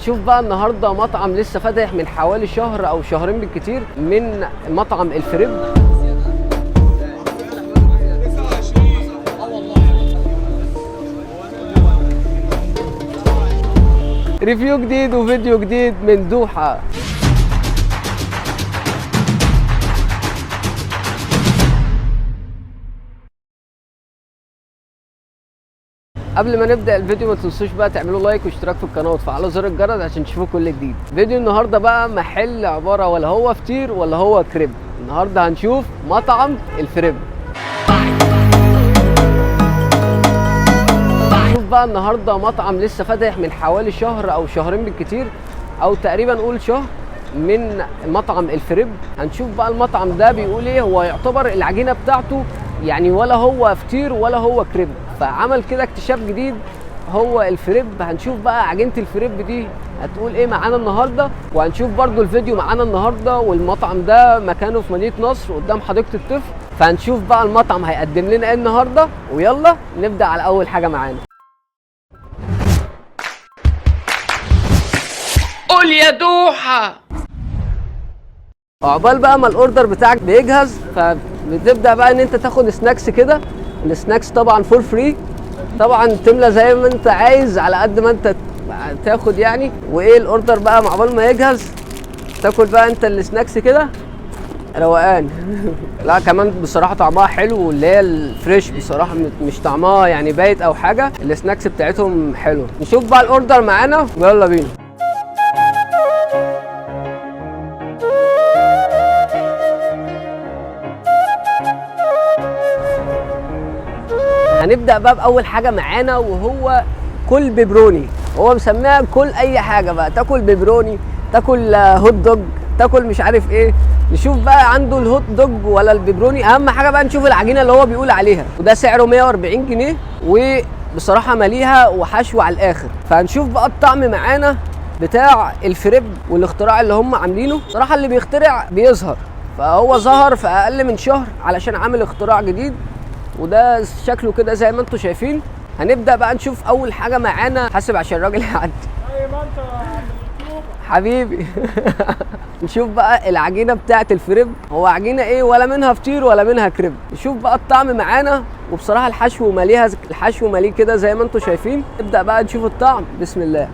هنشوف بقى النهارده مطعم لسه فاتح من حوالي شهر او شهرين بالكتير، من مطعم الفريب. ريفيو جديد وفيديو جديد من دوحة. قبل ما نبدا الفيديو ما تنسوش بقى تعملوا لايك واشتراك في القناه وتفعلوا زر الجرس عشان تشوفوا كل جديد. فيديو النهارده بقى محل عباره ولا هو فطير ولا هو كريب. النهارده هنشوف مطعم الفريب. هنشوف بقى النهارده مطعم لسه فاتح من حوالي شهر او شهرين بالكتير، او تقريبا نقول شهر، من مطعم الفريب. هنشوف بقى المطعم ده بيقول ايه. هو يعتبر العجينه بتاعته يعني ولا هو فطير ولا هو كريب، فعمل كده اكتشاف جديد هو الفريب. هنشوف بقى عجينه الفريب دي هتقول ايه معانا النهارده، وهنشوف برضو الفيديو معانا النهارده. والمطعم ده مكانه في مدينه نصر قدام حديقه الطفل، فهنشوف بقى المطعم هيقدم لنا ايه النهارده. ويلا نبدا على اول حاجه معانا. قول يا دوحه. عقبال بقى ما الاوردر بتاعك بيجهز، فبتبدا بقى ان انت تاخد سناكس كده. السناكس طبعا فور فري، طبعا تملى زي ما انت عايز على قد ما انت تاخد يعني. وايه الاوردر بقى عقبال ما يجهز تاكل بقى انت السناكس كده روقان. لا كمان بصراحه طعمها حلو، واللي هي الفريش بصراحه مش طعمها يعني بايت او حاجه. السناكس بتاعتهم حلوه. نشوف بقى الاوردر معانا ويلا بينا. هنبدأ بقى بأول حاجة معانا، وهو كل بيبروني. هو مسميها كل أي حاجة بقى، تاكل بيبروني، تاكل هوت دوج، تاكل مش عارف إيه. نشوف بقى عنده الهوت دوج ولا البيبروني. أهم حاجة بقى نشوف العجينة اللي هو بيقول عليها، وده سعره 140 جنيه، وبصراحة مليها وحشوة على الآخر. فهنشوف بقى الطعم معانا بتاع الفريب والاختراع اللي هم عاملينه. صراحة اللي بيخترع بيظهر، فهو ظهر في أقل من شهر علشان عامل اختراع جديد، وده شكله كده زي ما انتم شايفين. هنبدا بقى نشوف اول حاجه معانا. حاسب عشان الراجل يعدي حبيبي. نشوف بقى العجينه بتاعه الفريب. هو عجينه ايه؟ ولا منها فطير ولا منها كريب. نشوف بقى الطعم معانا. وبصراحه الحشو ماليها، الحشو ماليه كده زي ما انتم شايفين. نبدا بقى نشوف الطعم. بسم الله.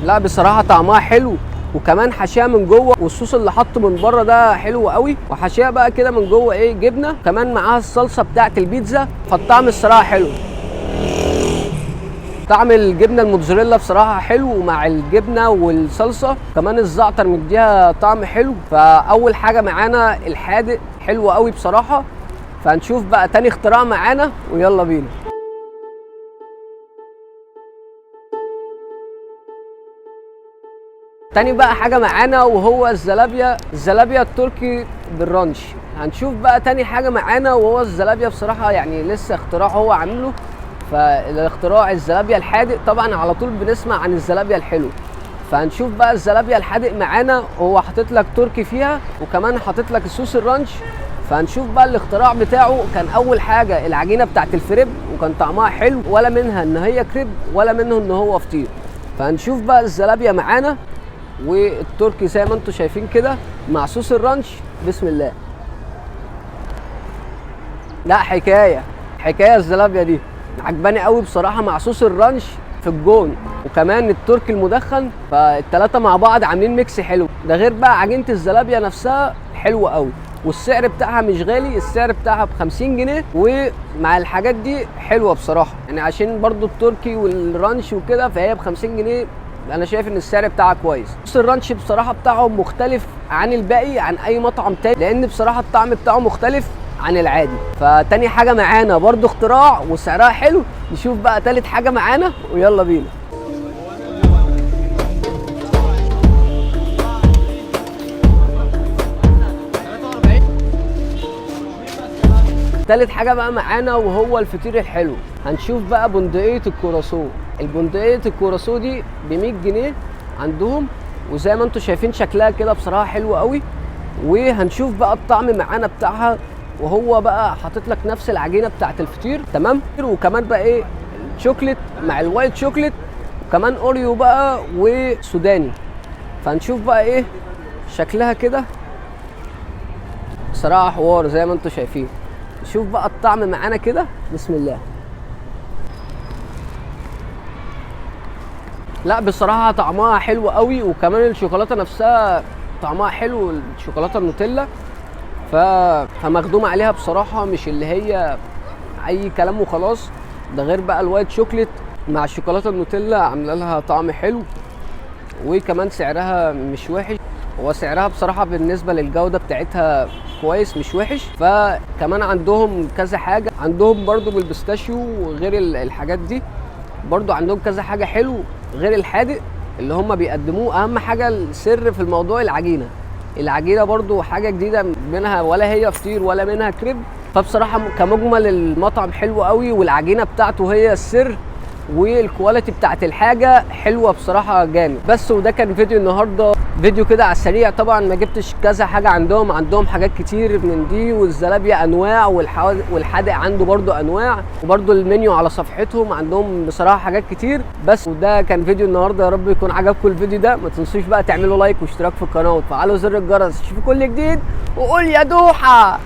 لا بصراحه طعمها حلو، وكمان حشيها من جوه، والصوص اللي حطه من بره ده حلو قوي. وحشيها بقى كده من جوه ايه، جبنه، كمان معاها الصلصه بتاعه البيتزا. فالطعم الصراحه حلو. طعم الجبنه الموتزاريلا بصراحه حلو، ومع الجبنه والصلصه كمان الزعتر مديها طعم حلو. فاول حاجه معانا الحادق حلو قوي بصراحه. فهنشوف بقى تاني اختراع معانا ويلا بينا. تاني بقى حاجة معانا وهو الزلابيا التركي بالرانش. هنشوف بقى تاني حاجة معانا وهو الزلابيا. بصراحة يعني لسه اختراع هو عامله، فالاختراع الزلابيا الحادق. طبعا على طول بنسمع عن الزلابيا الحلو، فهنشوف بقى الزلابيا الحادق معانا. هو حاطط لك تركي فيها، وكمان حاطط لك الصوص الرانش. فهنشوف بقى الاختراع بتاعه. كان اول حاجة العجينة بتاعت الفريب، وكان طعمها حلو، ولا منها ان هي كريب ولا منه ان هو فطير. فهنشوف بقى الزلابيا معانا والتركي زي ما انتم شايفين كده مع صوص الرانش. بسم الله. لا حكايه الزلابيا دي عجباني قوي بصراحه، مع صوص الرانش في الجون، وكمان التركي المدخن. فالثلاثه مع بعض عاملين ميكس حلو. ده غير بقى عجينه الزلابيا نفسها حلوه قوي، والسعر بتاعها مش غالي. السعر بتاعها ب50 جنيه، ومع الحاجات دي حلوه بصراحه يعني، عشان برضو التركي والرانش وكده، فهي ب50 جنيه. انا شايف ان السعر بتاعها كويس. بص الرانش بصراحه بتاعهم مختلف عن الباقي، عن اي مطعم تاني، لان بصراحه الطعم بتاعه مختلف عن العادي. فتاني حاجه معانا برضو اختراع وسعرها حلو. نشوف بقى تالت حاجه معانا ويلا بينا. تالت حاجه بقى معانا وهو الفطير الحلو. هنشوف بقى بندقيه الكوراسون. البندقيه الكوراسون دي ب100 جنيه عندهم، وزي ما انتم شايفين شكلها كده بصراحه حلوه قوي. وهنشوف بقى الطعم معانا بتاعها. وهو بقى حاطط لك نفس العجينه بتاعت الفطير تمام، وكمان بقى ايه، شوكليت مع الوايت شوكليت، وكمان اوريو بقى وسوداني. فهنشوف بقى ايه شكلها كده. بصراحه حوار زي ما انتم شايفين. نشوف بقى الطعم معانا كده. بسم الله. لا بصراحه طعمها حلو قوي، وكمان الشوكولاته نفسها طعمها حلو، الشوكولاته النوتيلا فمخدوم عليها بصراحه، مش اللي هي اي كلام وخلاص. ده غير بقى الوايت شوكليت مع الشوكولاته النوتيلا عامله لها طعم حلو، وكمان سعرها مش وحش. هو سعرها بصراحه بالنسبه للجوده بتاعتها كويس، مش وحش. فكمان عندهم كذا حاجه، عندهم برضو بالبيستاشيو وغير الحاجات دي، برضو عندهم كذا حاجه حلو غير الحادق اللي هم بيقدموه. اهم حاجه السر في الموضوع العجينه برضو حاجه جديده منها، ولا هي فطير ولا منها كريب. فبصراحه كمجمل المطعم حلو قوي، والعجينه بتاعته هي السر، والكواليتي بتاعت الحاجه حلوه بصراحه جامد. بس وده كان فيديو النهارده، فيديو كده على السريع. طبعا ما جبتش كذا حاجه، عندهم حاجات كتير من دي، والزلابيا انواع، والحادق عنده برضو انواع، وبرضو المنيو على صفحتهم عندهم بصراحه حاجات كتير. بس وده كان فيديو النهارده، يا رب يكون عجبكم الفيديو ده. ما تنسوش بقى تعملوا لايك واشتراك في القناه وتفعلوا زر الجرس تشوفوا كل جديد. وقول يا دوحه.